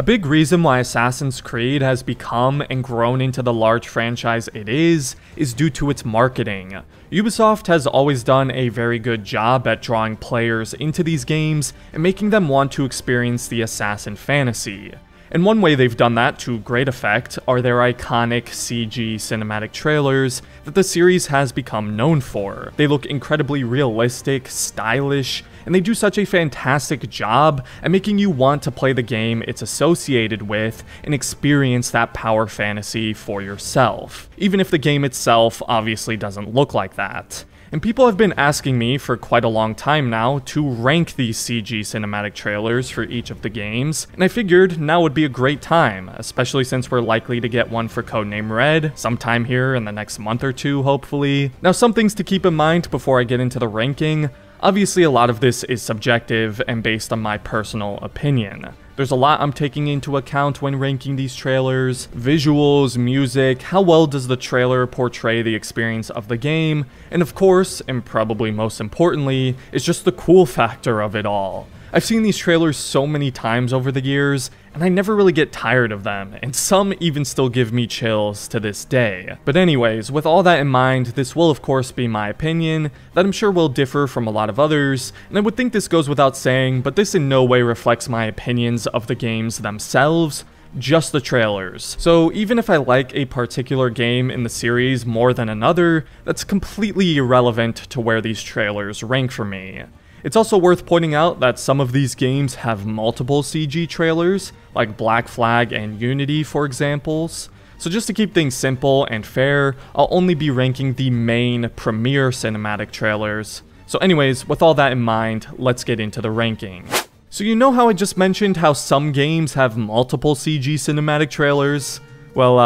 big reason why Assassin's Creed has become and grown into the large franchise it is due to its marketing. Ubisoft has always done a very good job at drawing players into these games and making them want to experience the assassin fantasy. And one way they've done that to great effect are their iconic CG cinematic trailers that the series has become known for. They look incredibly realistic, stylish, and they do such a fantastic job at making you want to play the game it's associated with and experience that power fantasy for yourself, even if the game itself obviously doesn't look like that. And people have been asking me for quite a long time now to rank these CG cinematic trailers for each of the games, and I figured now would be a great time, especially since we're likely to get one for Codename Red sometime here in the next month or two, hopefully. Now, some things to keep in mind before I get into the ranking. Obviously, a lot of this is subjective and based on my personal opinion. There's a lot I'm taking into account when ranking these trailers: visuals, music, how well does the trailer portray the experience of the game, and of course, and probably most importantly, is just the cool factor of it all. I've seen these trailers so many times over the years, and I never really get tired of them, and some even still give me chills to this day. But anyways, with all that in mind, this will of course be my opinion, that I'm sure will differ from a lot of others, and I would think this goes without saying, but this in no way reflects my opinions of the games themselves, just the trailers. So even if I like a particular game in the series more than another, that's completely irrelevant to where these trailers rank for me. It's also worth pointing out that some of these games have multiple CG trailers, like Black Flag and Unity for examples. So just to keep things simple and fair, I'll only be ranking the main premier cinematic trailers. So anyways, with all that in mind, let's get into the ranking. So you know how I just mentioned how some games have multiple CG cinematic trailers? Well,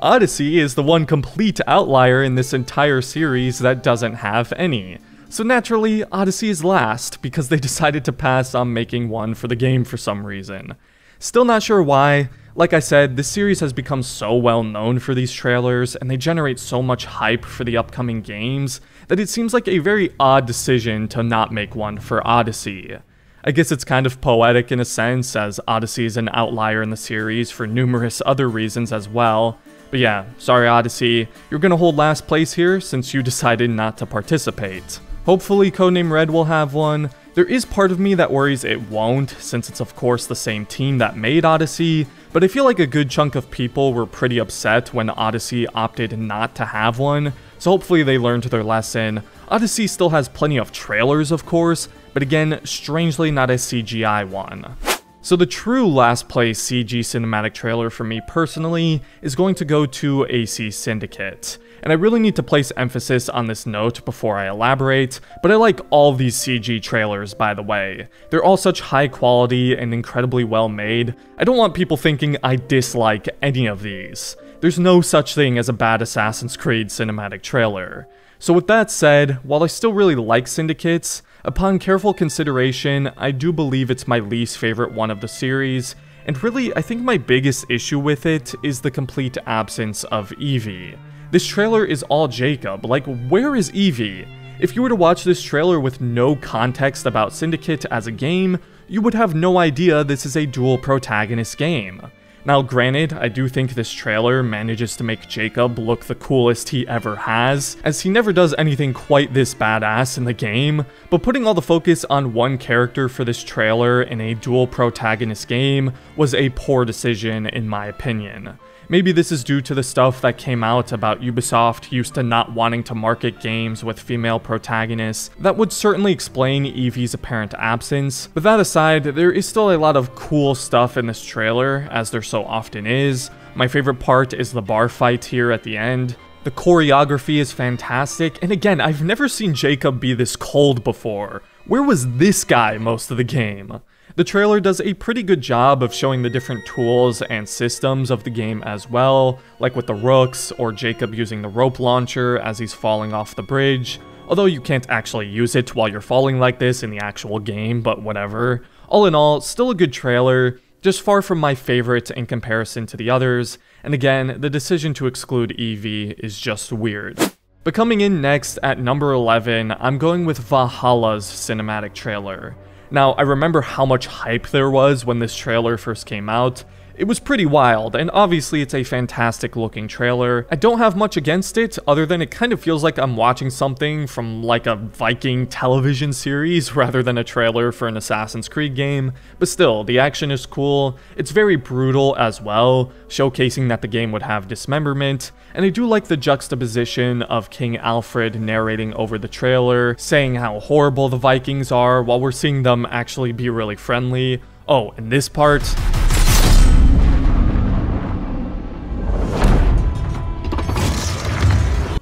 Odyssey is the one complete outlier in this entire series that doesn't have any. So naturally, Odyssey is last, because they decided to pass on making one for the game for some reason. Still not sure why. Like I said, this series has become so well known for these trailers, and they generate so much hype for the upcoming games, that it seems like a very odd decision to not make one for Odyssey. I guess it's kind of poetic in a sense, as Odyssey is an outlier in the series for numerous other reasons as well. But yeah, sorry Odyssey, you're gonna hold last place here since you decided not to participate. Hopefully Codename Red will have one. There is part of me that worries it won't, since it's of course the same team that made Odyssey, but I feel like a good chunk of people were pretty upset when Odyssey opted not to have one, so hopefully they learned their lesson. Odyssey still has plenty of trailers of course, but again, strangely not a CGI one. So the true last place CG cinematic trailer for me personally is going to go to AC Syndicate. And I really need to place emphasis on this note before I elaborate, but I like all these CG trailers by the way. They're all such high quality and incredibly well made. I don't want people thinking I dislike any of these. There's no such thing as a bad Assassin's Creed cinematic trailer. So with that said, while I still really like Syndicates, upon careful consideration, I do believe it's my least favorite one of the series, and really I think my biggest issue with it is the complete absence of Evie. This trailer is all Jacob, like where is Evie? If you were to watch this trailer with no context about Syndicate as a game, you would have no idea this is a dual protagonist game. Now granted, I do think this trailer manages to make Jacob look the coolest he ever has, as he never does anything quite this badass in the game, but putting all the focus on one character for this trailer in a dual protagonist game was a poor decision in my opinion. Maybe this is due to the stuff that came out about Ubisoft used to not wanting to market games with female protagonists. That would certainly explain Evie's apparent absence, but that aside, there is still a lot of cool stuff in this trailer, as there so often is. My favorite part is the bar fight here at the end. The choreography is fantastic, and again, I've never seen Jacob be this cold before. Where was this guy most of the game? The trailer does a pretty good job of showing the different tools and systems of the game as well, like with the rooks, or Jacob using the rope launcher as he's falling off the bridge, although you can't actually use it while you're falling like this in the actual game, but whatever. All in all, still a good trailer, just far from my favorite in comparison to the others, and again, the decision to exclude Evie is just weird. But coming in next at number 11, I'm going with Valhalla's cinematic trailer. Now, I remember how much hype there was when this trailer first came out. It was pretty wild, and obviously it's a fantastic looking trailer. I don't have much against it, other than it kind of feels like I'm watching something from like a Viking television series rather than a trailer for an Assassin's Creed game. But still, the action is cool, it's very brutal as well, showcasing that the game would have dismemberment, and I do like the juxtaposition of King Alfred narrating over the trailer, saying how horrible the Vikings are while we're seeing them actually be really friendly. Oh, and this part...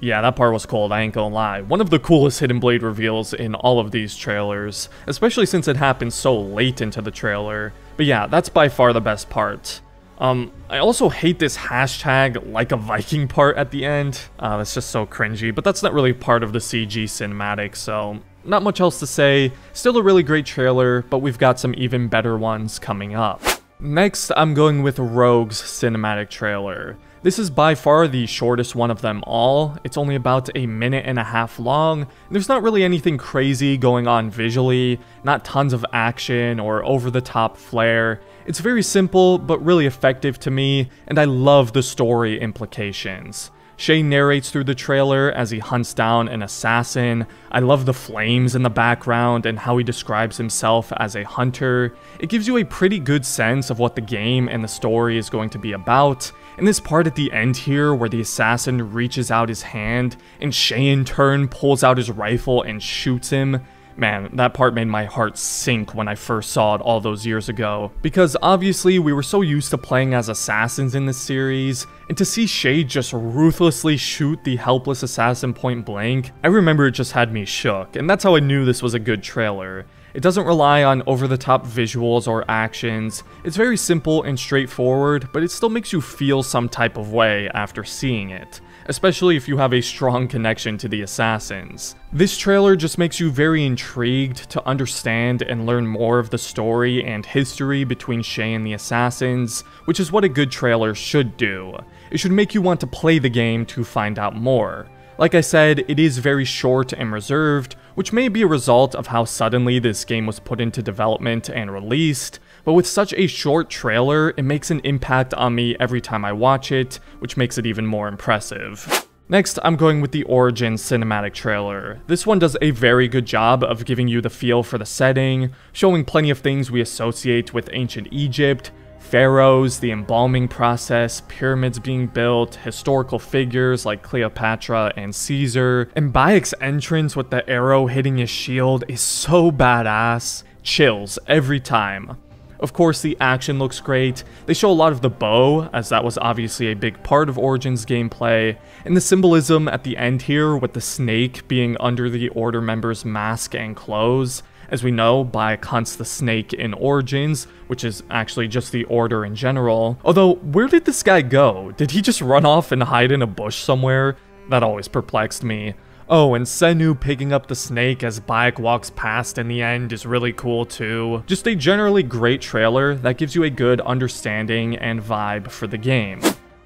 yeah, that part was cold, I ain't gonna lie. One of the coolest Hidden Blade reveals in all of these trailers, especially since it happened so late into the trailer. But yeah, that's by far the best part. I also hate this hashtag like a Viking part at the end. That's just so cringy, but that's not really part of the CG cinematic, so not much else to say. Still a really great trailer, but we've got some even better ones coming up. Next, I'm going with Rogue's cinematic trailer. This is by far the shortest one of them all. It's only about a minute and a half long. There's not really anything crazy going on visually, not tons of action or over-the-top flair. It's very simple, but really effective to me, and I love the story implications. Shay narrates through the trailer as he hunts down an assassin. I love the flames in the background and how he describes himself as a hunter. It gives you a pretty good sense of what the game and the story is going to be about. And this part at the end here where the assassin reaches out his hand and Shay in turn pulls out his rifle and shoots him. Man, that part made my heart sink when I first saw it all those years ago. Because obviously we were so used to playing as assassins in this series, and to see Shay just ruthlessly shoot the helpless assassin point blank, I remember it just had me shook, and that's how I knew this was a good trailer. It doesn't rely on over-the-top visuals or actions. It's very simple and straightforward, but it still makes you feel some type of way after seeing it, especially if you have a strong connection to the assassins. This trailer just makes you very intrigued to understand and learn more of the story and history between Shay and the assassins, which is what a good trailer should do. It should make you want to play the game to find out more. Like I said, it is very short and reserved, which may be a result of how suddenly this game was put into development and released, but with such a short trailer, it makes an impact on me every time I watch it, which makes it even more impressive. Next, I'm going with the Origins cinematic trailer. This one does a very good job of giving you the feel for the setting, showing plenty of things we associate with ancient Egypt, pharaohs, the embalming process, pyramids being built, historical figures like Cleopatra and Caesar, and Bayek's entrance with the arrow hitting his shield is so badass. Chills every time. Of course, the action looks great. They show a lot of the bow, as that was obviously a big part of Origins gameplay, and the symbolism at the end here with the snake being under the Order member's mask and clothes. As we know, Bayek hunts the snake in Origins, which is actually just the Order in general. Although, where did this guy go? Did he just run off and hide in a bush somewhere? That always perplexed me. Oh, and Senu picking up the snake as Bayek walks past in the end is really cool too. Just a generally great trailer that gives you a good understanding and vibe for the game.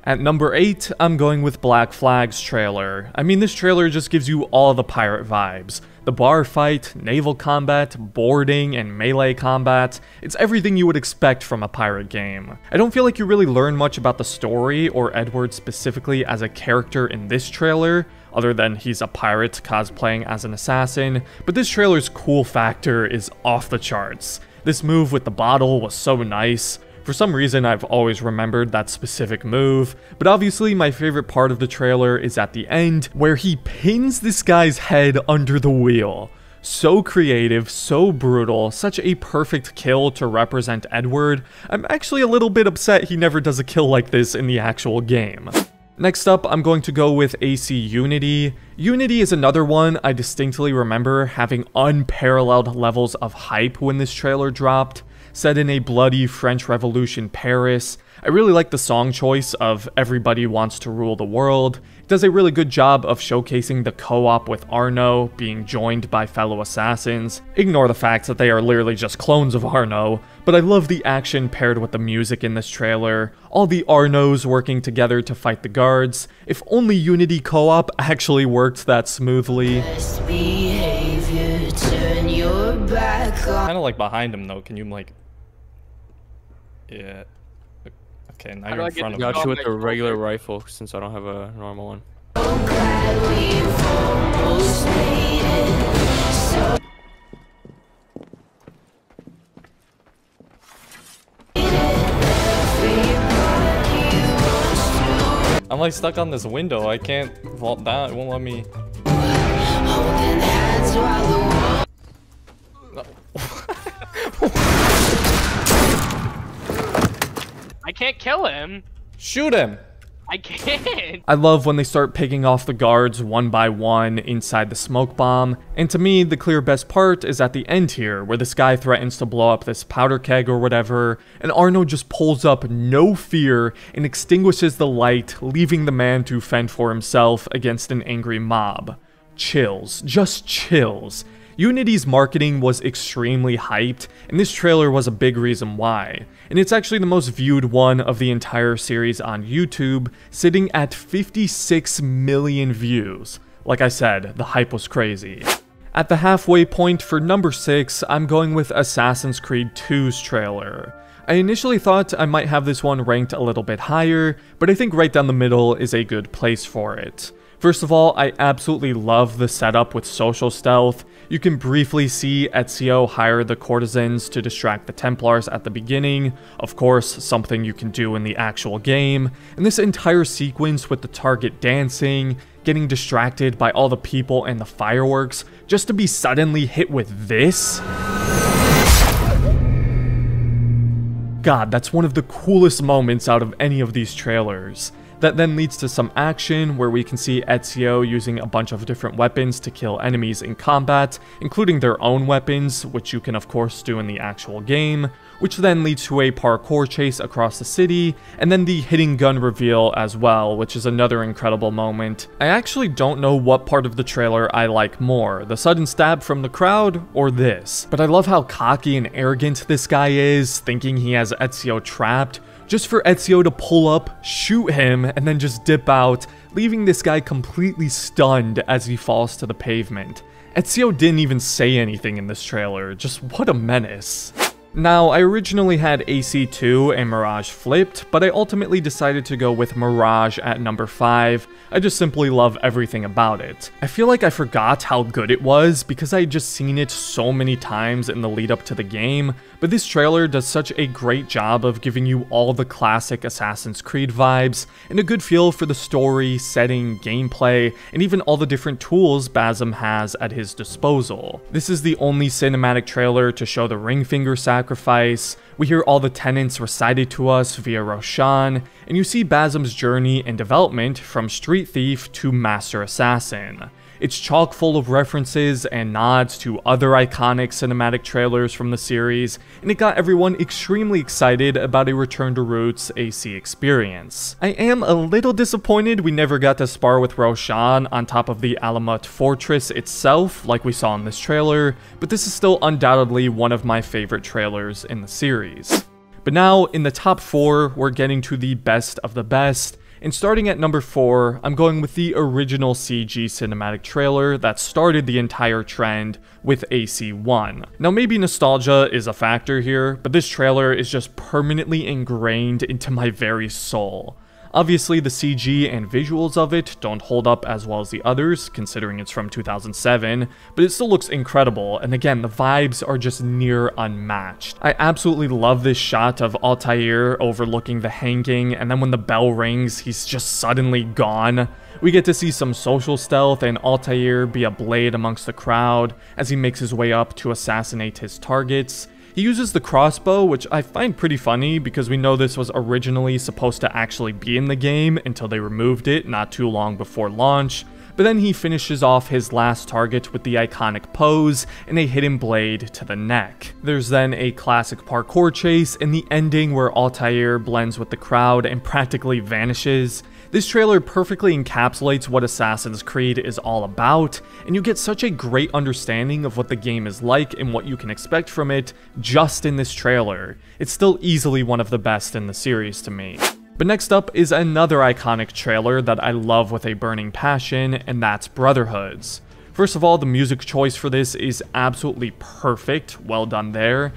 At number 8, I'm going with Black Flag's trailer. I mean, this trailer just gives you all the pirate vibes. The bar fight, naval combat, boarding, and melee combat. It's everything you would expect from a pirate game. I don't feel like you really learn much about the story or Edward specifically as a character in this trailer, other than he's a pirate cosplaying as an assassin, but this trailer's cool factor is off the charts. This move with the bottle was so nice. For some reason, I've always remembered that specific move, but obviously my favorite part of the trailer is at the end, where he pins this guy's head under the wheel. So creative, so brutal, such a perfect kill to represent Edward. I'm actually a little bit upset he never does a kill like this in the actual game. Next up, I'm going to go with AC Unity. Unity is another one I distinctly remember having unparalleled levels of hype when this trailer dropped. Set in a bloody French Revolution Paris. I really like the song choice of Everybody Wants to Rule the World. It does a really good job of showcasing the co-op with Arno being joined by fellow assassins. Ignore the fact that they are literally just clones of Arno, but I love the action paired with the music in this trailer. All the Arnos working together to fight the guards. If only Unity co-op actually worked that smoothly. Best behavior, turn your Kind of like behind him though. Can you like? Yeah. Okay, now you're in front of me. Got you with a regular rifle since I don't have a normal one. I'm like stuck on this window. I can't vault down. It won't let me. I can't kill him. Shoot him. I can't. I love when they start picking off the guards one by one inside the smoke bomb, and to me, the clear best part is at the end here, where this guy threatens to blow up this powder keg or whatever, and Arno just pulls up no fear and extinguishes the light, leaving the man to fend for himself against an angry mob. Chills. Just chills. Unity's marketing was extremely hyped, and this trailer was a big reason why. And it's actually the most viewed one of the entire series on YouTube, sitting at 56 million views. Like I said, the hype was crazy. At the halfway point for number 6, I'm going with Assassin's Creed 2's trailer. I initially thought I might have this one ranked a little bit higher, but I think right down the middle is a good place for it. First of all, I absolutely love the setup with social stealth. You can briefly see Ezio hire the courtesans to distract the Templars at the beginning, of course, something you can do in the actual game, and this entire sequence with the target dancing, getting distracted by all the people and the fireworks, just to be suddenly hit with this? God, that's one of the coolest moments out of any of these trailers. That then leads to some action where we can see Ezio using a bunch of different weapons to kill enemies in combat, including their own weapons, which you can of course do in the actual game, which then leads to a parkour chase across the city, and then the hitting gun reveal as well, which is another incredible moment. I actually don't know what part of the trailer I like more, the sudden stab from the crowd or this, but I love how cocky and arrogant this guy is, thinking he has Ezio trapped, just for Ezio to pull up, shoot him, and then just dip out, leaving this guy completely stunned as he falls to the pavement. Ezio didn't even say anything in this trailer, just what a menace. Now, I originally had AC2 and Mirage flipped, but I ultimately decided to go with Mirage at number 5. I just simply love everything about it. I feel like I forgot how good it was because I had just seen it so many times in the lead up to the game, but this trailer does such a great job of giving you all the classic Assassin's Creed vibes, and a good feel for the story, setting, gameplay, and even all the different tools Basim has at his disposal. This is the only cinematic trailer to show the ring finger sacrifice. We hear all the tenets recited to us via Roshan, and you see Basim's journey and development from street thief to master assassin. It's chock full of references and nods to other iconic cinematic trailers from the series, and it got everyone extremely excited about a return to roots AC experience. I am a little disappointed we never got to spar with Roshan on top of the Alamut Fortress itself, like we saw in this trailer, but this is still undoubtedly one of my favorite trailers in the series. But now, in the top 4, we're getting to the best of the best. And starting at number 4, I'm going with the original CG cinematic trailer that started the entire trend with AC1. Now maybe nostalgia is a factor here, but this trailer is just permanently ingrained into my very soul. Obviously, the CG and visuals of it don't hold up as well as the others, considering it's from 2007, but it still looks incredible, and again, the vibes are just near unmatched. I absolutely love this shot of Altair overlooking the hanging, and then when the bell rings, he's just suddenly gone. We get to see some social stealth and Altair be a blade amongst the crowd as he makes his way up to assassinate his targets. He uses the crossbow, which I find pretty funny because we know this was originally supposed to actually be in the game until they removed it not too long before launch, but then he finishes off his last target with the iconic pose and a hidden blade to the neck. There's then a classic parkour chase and the ending where Altair blends with the crowd and practically vanishes. This trailer perfectly encapsulates what Assassin's Creed is all about, and you get such a great understanding of what the game is like and what you can expect from it just in this trailer. It's still easily one of the best in the series to me. But next up is another iconic trailer that I love with a burning passion, and that's Brotherhood's. First of all, the music choice for this is absolutely perfect, well done there.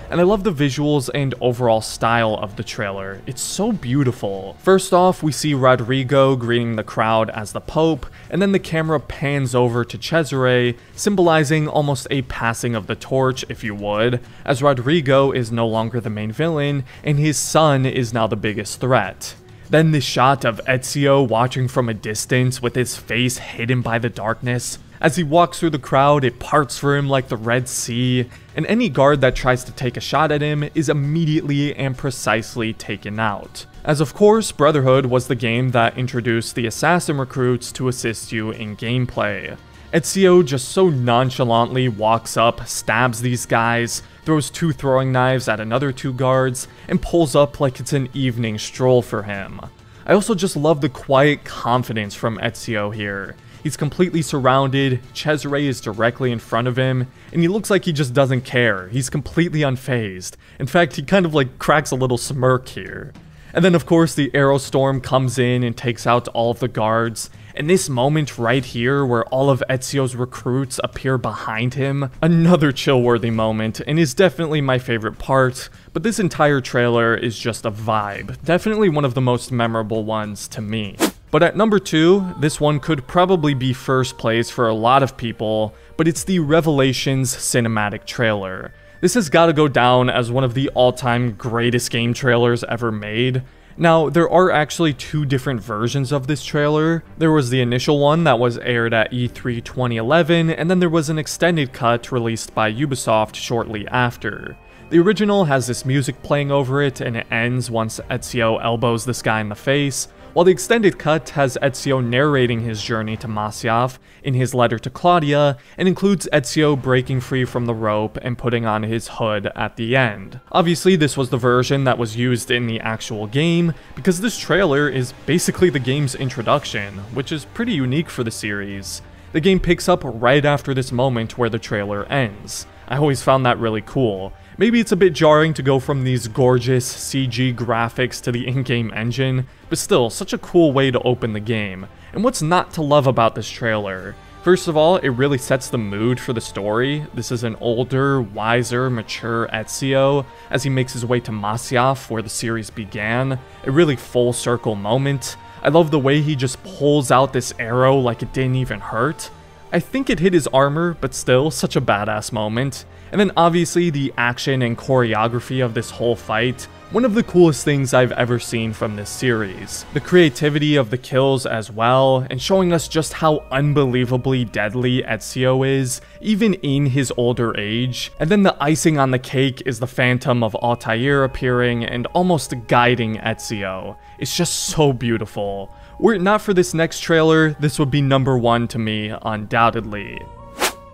And I love the visuals and overall style of the trailer. It's so beautiful. First off, we see Rodrigo greeting the crowd as the Pope, and then the camera pans over to Cesare, symbolizing almost a passing of the torch, if you would, as Rodrigo is no longer the main villain, and his son is now the biggest threat. Then this shot of Ezio watching from a distance with his face hidden by the darkness. As he walks through the crowd, it parts for him like the Red Sea, and any guard that tries to take a shot at him is immediately and precisely taken out. As of course, Brotherhood was the game that introduced the assassin recruits to assist you in gameplay. Ezio just so nonchalantly walks up, stabs these guys, throws 2 throwing knives at another 2 guards, and pulls up like it's an evening stroll for him. I also just love the quiet confidence from Ezio here. He's completely surrounded, Cesare is directly in front of him, and he looks like he just doesn't care. He's completely unfazed. In fact, he kind of like cracks a little smirk here. And then of course the arrow storm comes in and takes out all of the guards. And this moment right here where all of Ezio's recruits appear behind him, another chill-worthy moment, and is definitely my favorite part, but this entire trailer is just a vibe. Definitely one of the most memorable ones to me. But at number 2, this one could probably be first place for a lot of people, but it's the Revelations cinematic trailer. This has got to go down as one of the all-time greatest game trailers ever made. Now, there are actually 2 different versions of this trailer. There was the initial one that was aired at E3 2011, and then there was an extended cut released by Ubisoft shortly after. The original has this music playing over it, and it ends once Ezio elbows this guy in the face, while the extended cut has Ezio narrating his journey to Masyaf in his letter to Claudia, and includes Ezio breaking free from the rope and putting on his hood at the end. Obviously, this was the version that was used in the actual game, because this trailer is basically the game's introduction, which is pretty unique for the series. The game picks up right after this moment where the trailer ends. I always found that really cool. Maybe it's a bit jarring to go from these gorgeous CG graphics to the in-game engine, but still, such a cool way to open the game. And what's not to love about this trailer? First of all, it really sets the mood for the story. This is an older, wiser, mature Ezio as he makes his way to Masyaf, where the series began. A really full circle moment. I love the way he just pulls out this arrow like it didn't even hurt. I think it hit his armor, but still, such a badass moment. And then obviously the action and choreography of this whole fight, one of the coolest things I've ever seen from this series. The creativity of the kills as well, and showing us just how unbelievably deadly Ezio is, even in his older age. And then the icing on the cake is the Phantom of Altair appearing and almost guiding Ezio. It's just so beautiful. Were it not for this next trailer, this would be number 1 to me, undoubtedly.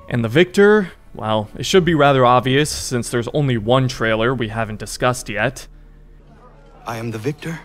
And the victor? Well, it should be rather obvious since there's only one trailer we haven't discussed yet. I am the victor.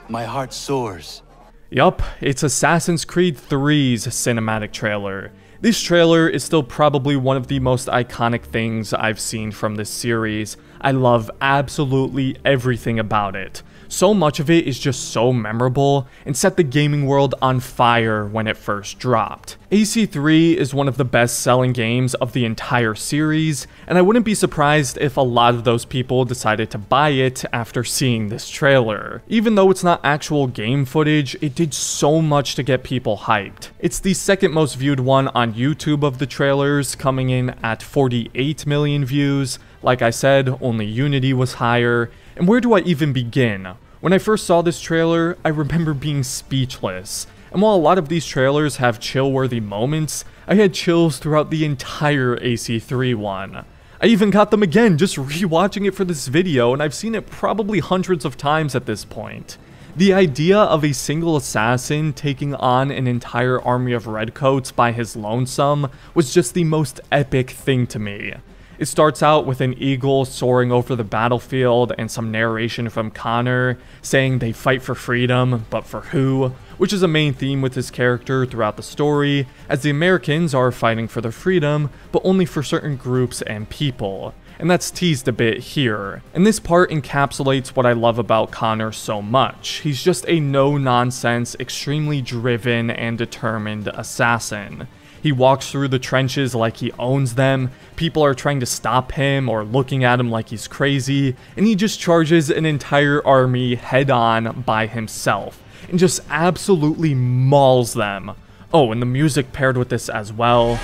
My heart soars. Yup, it's Assassin's Creed 3's cinematic trailer. This trailer is still probably one of the most iconic things I've seen from this series. I love absolutely everything about it. So much of it is just so memorable and set the gaming world on fire when it first dropped. AC3 is one of the best-selling games of the entire series, and I wouldn't be surprised if a lot of those people decided to buy it after seeing this trailer. Even though it's not actual game footage, it did so much to get people hyped. It's the second most viewed one on YouTube of the trailers, coming in at 48 million views. Like I said, only Unity was higher. And where do I even begin? When I first saw this trailer, I remember being speechless. And while a lot of these trailers have chill-worthy moments, I had chills throughout the entire AC3 one. I even got them again just rewatching it for this video, and I've seen it probably hundreds of times at this point. The idea of a single assassin taking on an entire army of redcoats by his lonesome was just the most epic thing to me. It starts out with an eagle soaring over the battlefield and some narration from Connor saying they fight for freedom, but for who? Which is a main theme with his character throughout the story, as the Americans are fighting for their freedom, but only for certain groups and people. And that's teased a bit here. And this part encapsulates what I love about Connor so much. He's just a no-nonsense, extremely driven and determined assassin. He walks through the trenches like he owns them, people are trying to stop him or looking at him like he's crazy, and he just charges an entire army head-on by himself, and just absolutely mauls them. Oh, and the music paired with this as well.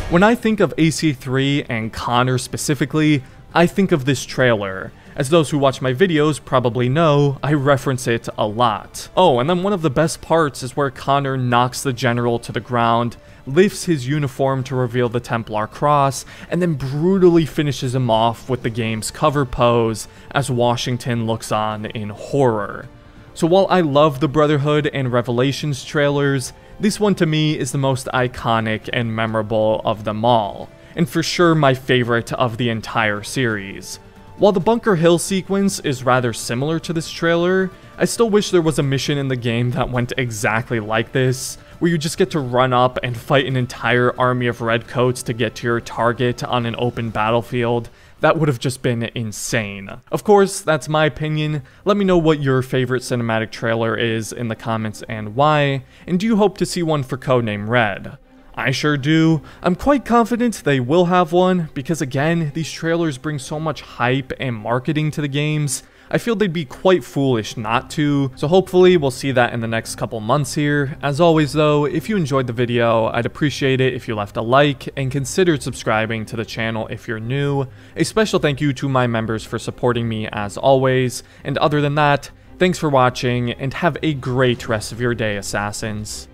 When I think of AC3 and Connor specifically, I think of this trailer. As those who watch my videos probably know, I reference it a lot. Oh, and then one of the best parts is where Connor knocks the general to the ground, lifts his uniform to reveal the Templar cross, and then brutally finishes him off with the game's cover pose as Washington looks on in horror. So while I love the Brotherhood and Revelations trailers, this one to me is the most iconic and memorable of them all, and for sure my favorite of the entire series. While the Bunker Hill sequence is rather similar to this trailer, I still wish there was a mission in the game that went exactly like this, where you just get to run up and fight an entire army of redcoats to get to your target on an open battlefield. That would have just been insane. Of course, that's my opinion. Let me know what your favorite cinematic trailer is in the comments and why, and do you hope to see one for Codename Red? I sure do. I'm quite confident they will have one, because again, these trailers bring so much hype and marketing to the games. I feel they'd be quite foolish not to, so hopefully we'll see that in the next couple months here. As always though, if you enjoyed the video, I'd appreciate it if you left a like and considered subscribing to the channel if you're new. A special thank you to my members for supporting me as always, and other than that, thanks for watching and have a great rest of your day, Assassins.